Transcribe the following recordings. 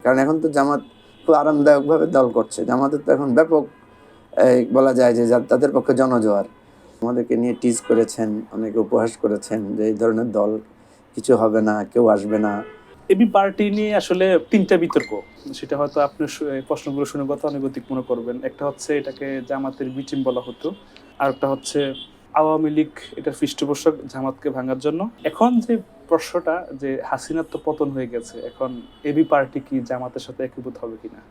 কারণ এখন তো জামাত খুব আরামদায়কভাবে দল করছে। জামাতের তো এখন ব্যাপক বলা যায় যে তাদের পক্ষে জনজোয়ার। আমাদেরকে নিয়ে টিজ করেছেন, অনেকে উপহাস করেছেন যে এই ধরনের দল কিছু হবে না, কেউ আসবে না। এবি পার্টি নিয়ে আসলে ৩টা বিতর্ক। সেটা হয়তো আপনি প্রশ্নগুলো শুনে গতানুগতিক মনে করবেন। একটা হচ্ছে এটাকে জামাতের বি টিম বলা হতো। আরেকটা হচ্ছে আওয়ামী লীগ এটার পৃষ্ঠপোষক জামাতকে ভাঙার জন্য। এখন যে প্রশ্নটা যে হাসিনার তো পতন হয়ে গেছে, এখন এবি পার্টি কি জামাতের সাথে একীভূত হবে কিনা?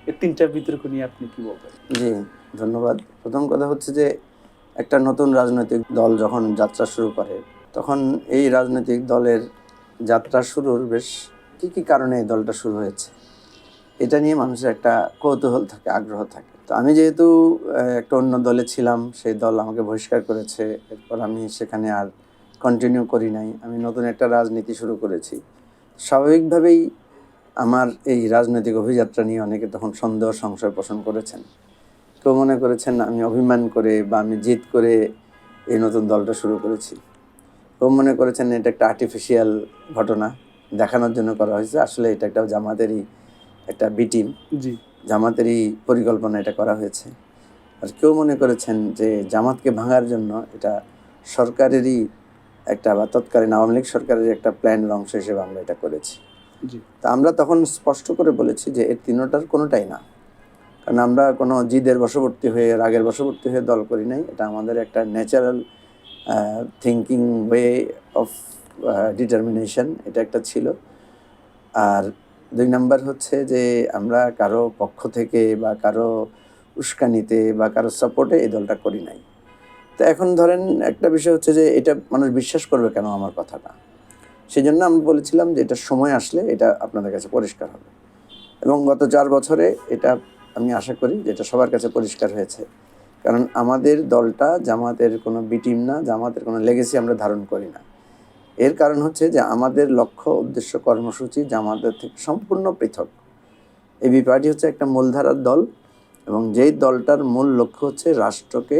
এই ৩টা বিতর্ক নিয়ে আপনি কি বলবেন? জি, ধন্যবাদ। প্রথম কথা হচ্ছে যে একটা নতুন রাজনৈতিক দল যখন যাত্রা শুরু করে, তখন এই রাজনৈতিক দলের যাত্রা শুরুর বেশ কী কারণে এই দলটা শুরু হয়েছে, এটা নিয়ে মানুষের একটা কৌতূহল থাকে, আগ্রহ থাকে। তো আমি যেহেতু একটা অন্য দলে ছিলাম, সেই দল আমাকে বহিষ্কার করেছে। এরপর আমি সেখানে আর কন্টিনিউ করি নাই। আমি নতুন একটা রাজনীতি শুরু করেছি। স্বাভাবিকভাবেই আমার এই রাজনৈতিক অভিযাত্রা নিয়ে অনেকে তখন সন্দেহ সংশয় পোষণ করেছেন। কেউ মনে করেছেন আমি অভিমান করে বা আমি জিদ করে এই নতুন দলটা শুরু করেছি। কেউ মনে করেছেন এটা একটা আর্টিফিশিয়াল ঘটনা, দেখানোর জন্য করা হয়েছে। আসলে এটা একটা জামাতেরই একটা বি টিম, জামাতেরই পরিকল্পনা এটা করা হয়েছে। আর কেউ মনে করেছেন যে জামাতকে ভাঙার জন্য এটা সরকারেরই একটা বা তৎকালীন আওয়ামী লীগ সরকারের একটা প্ল্যানের অংশ হিসেবে আমরা এটা করেছি। তা আমরা তখন স্পষ্ট করে বলেছি যে এর তিনোটার কোনোটাই না। কারণ আমরা কোনো জিদের বশবর্তী হয়ে, রাগের বশবর্তী হয়ে দল করি নাই। এটা আমাদের একটা natural thinking way of determination, এটা একটা ছিল। আর ২ নাম্বার হচ্ছে যে আমরা কারো পক্ষ থেকে বা কারো উস্কানিতে বা কারো সাপোর্টে এই দলটা করি নাই। তো এখন ধরেন একটা বিষয় হচ্ছে যে এটা মানুষ বিশ্বাস করবে কেন আমার কথাটা, সেই জন্য আমি বলেছিলাম যে এটার সময় আসলে এটা আপনাদের কাছে পরিষ্কার হবে। এবং গত ৪ বছরে এটা আমি আশা করি যে এটা সবার কাছে পরিষ্কার হয়েছে। কারণ আমাদের দলটা জামাতের কোনো বি টিম না, জামাতের কোনো লেগেসি আমরা ধারণ করি না। এর কারণ হচ্ছে যে আমাদের লক্ষ্য, উদ্দেশ্য, কর্মসূচি জামাতের থেকে সম্পূর্ণ পৃথক। এবি পার্টি হচ্ছে একটা মূলধারার দল এবং যেই দলটার মূল লক্ষ্য হচ্ছে রাষ্ট্রকে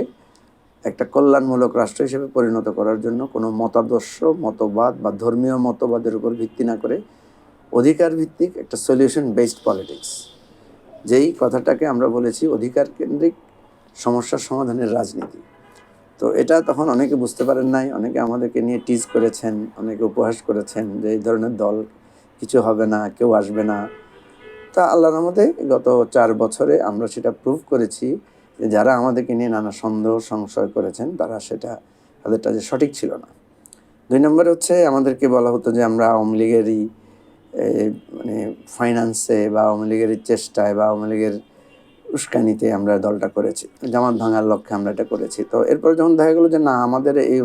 একটা কল্যাণমূলক রাষ্ট্র হিসেবে পরিণত করার জন্য কোনো মতাদর্শ, মতবাদ বা ধর্মীয় মতবাদের উপর ভিত্তি না করে অধিকার ভিত্তিক একটা সলিউশন বেসড পলিটিক্স, যেই কথাটাকে আমরা বলেছি অধিকার কেন্দ্রিক সমস্যার সমাধানের রাজনীতি। তো এটা তখন অনেকে বুঝতে পারেন নাই, অনেকে আমাদেরকে নিয়ে টিজ করেছেন, অনেকে উপহাস করেছেন যে এই ধরনের দল কিছু হবে না, কেউ আসবে না। তা আল্লাহর রহমতে গত ৪ বছরে আমরা সেটা প্রুভ করেছি যে যারা আমাদেরকে নিয়ে নানা সন্দেহ সংশয় করেছেন তাদেরটা যে সঠিক ছিল না। ২ নম্বরে হচ্ছে আমাদেরকে বলা হতো যে আমরা আওয়ামী লীগেরই মানে ফাইন্যান্সে বা আওয়ামী লীগের চেষ্টায় বা আওয়ামী লীগের উস্কানিতে আমরা দলটা করেছি, জামাত ভাঙার লক্ষ্যে আমরা এটা করেছি। তো এরপর যখন দেখা গেলো যে না, আমাদের এই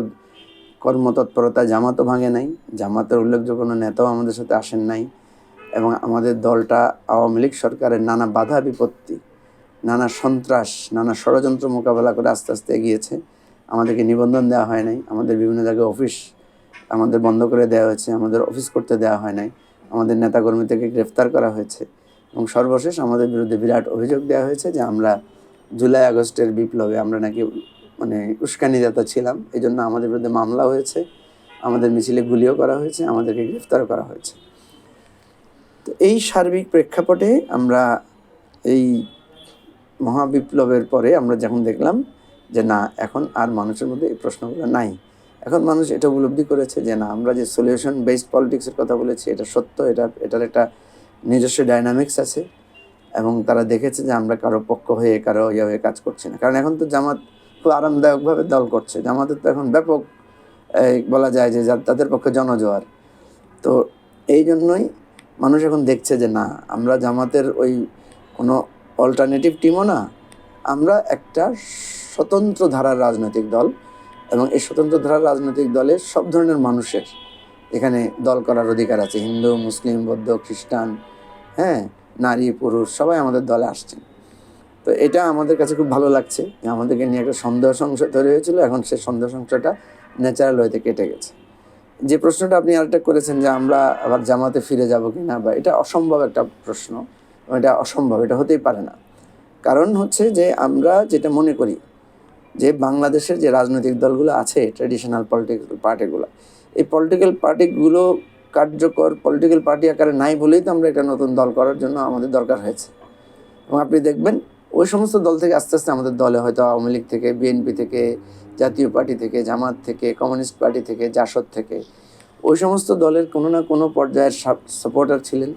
কর্মতৎপরতা জামাতও ভাঙে নাই, জামাতের উল্লেখযোগ্য কোনো নেতাও আমাদের সাথে আসেন নাই, এবং আমাদের দলটা আওয়ামী লীগ সরকারের নানা বাধা বিপত্তি, নানা সন্ত্রাস, নানা ষড়যন্ত্র মোকাবেলা করে আস্তে আস্তে এগিয়েছে। আমাদেরকে নিবন্ধন দেওয়া হয় নাই, আমাদের বিভিন্ন জায়গায় অফিস আমাদের বন্ধ করে দেওয়া হয়েছে, আমাদের অফিস করতে দেওয়া হয় নাই, আমাদের নেতাকর্মী থেকে গ্রেফতার করা হয়েছে, এবং সর্বশেষ আমাদের বিরুদ্ধে বিরাট অভিযোগ দেওয়া হয়েছে যে আমরা জুলাই আগস্টের বিপ্লবে আমরা নাকি মানে উস্কানিদাতা ছিলাম। এই জন্য আমাদের বিরুদ্ধে মামলা হয়েছে, আমাদের মিছিলে গুলিও করা হয়েছে, আমাদেরকে গ্রেফতার করা হয়েছে। তো এই সার্বিক প্রেক্ষাপটে আমরা এই মহাবিপ্লবের পরে আমরা যখন দেখলাম যে না, এখন আর মানুষের মধ্যে এই প্রশ্নগুলো নাই। এখন মানুষ এটা উপলব্ধি করেছে যে না, আমরা যে সলিউশন বেসড পলিটিক্সের কথা বলেছি এটা সত্য, এটার একটা নিজস্ব ডাইনামিক্স আছে, এবং তারা দেখেছে যে আমরা কারো পক্ষ হয়ে কারো হয়ে কাজ করছি না। কারণ এখন তো জামাত খুব আরামদায়কভাবে দল করছে। জামাতের তো এখন ব্যাপক বলা যায় যে তাদের পক্ষে জনজোয়ার। তো এই জন্যই মানুষ এখন দেখছে যে না, আমরা জামাতের ওই কোনো অল্টারনেটিভ টিমও না, আমরা একটা স্বতন্ত্র ধারার রাজনৈতিক দল, এবং এই স্বতন্ত্র ধারার রাজনৈতিক দলে সব ধরনের মানুষের এখানে দল করার অধিকার আছে। হিন্দু, মুসলিম, বৌদ্ধ, খ্রিস্টান, হ্যাঁ, নারী, পুরুষ সবাই আমাদের দলে আসছেন। তো এটা আমাদের কাছে খুব ভালো লাগছে যে আমাদেরকে নিয়ে একটা সন্দেহ সংশয় তৈরি হয়েছিল, এখন সেই সন্দেহ সংশয়টা ন্যাচারাল হইতে কেটে গেছে। যে প্রশ্নটা আপনি আরেকটা করেছেন যে আমরা আবার জামাতে ফিরে যাব কি না, বা এটা অসম্ভব একটা প্রশ্ন, এটা অসম্ভব, এটা হতেই পারে না। কারণ হচ্ছে যে আমরা যেটা মনে করি যে বাংলাদেশের যে রাজনৈতিক দলগুলো আছে, ট্র্যাডিশনাল পলিটিক্যাল পার্টিগুলো, এই পলিটিক্যাল পার্টিগুলো কার্যকর পলিটিক্যাল পার্টি আকারে নাই বলেই তো আমরা একটা নতুন দল করার জন্য আমাদের দরকার হয়েছে। এবং আপনি দেখবেন ওই সমস্ত দল থেকে আস্তে আস্তে আমাদের দলে হয়তো আওয়ামী লীগ থেকে, বিএনপি থেকে, জাতীয় পার্টি থেকে, জামাত থেকে, কমিউনিস্ট পার্টি থেকে, জাসদ থেকে, ওই সমস্ত দলের কোনো না কোনো পর্যায়ের সাপোর্টার ছিলেন,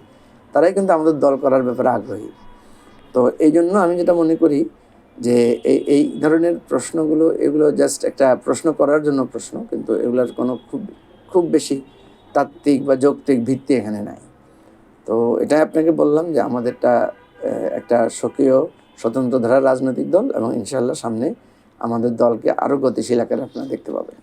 তারাই কিন্তু আমাদের দল করার ব্যাপারে আগ্রহী। তো এই জন্য আমি যেটা মনে করি যে এই ধরনের প্রশ্নগুলো, এগুলো জাস্ট একটা প্রশ্ন করার জন্য প্রশ্ন, কিন্তু এগুলোর কোনো খুব বেশি তাত্ত্বিক বা যৌক্তিক ভিত্তি এখানে নাই। তো এটাই আপনাকে বললাম যে আমাদেরটা একটা সক্রিয় স্বতন্ত্র ধারার রাজনৈতিক দল, এবং ইনশাআল্লাহ সামনে আমাদের দলকে আরও গতিশীল আকারে আপনারা দেখতে পাবেন।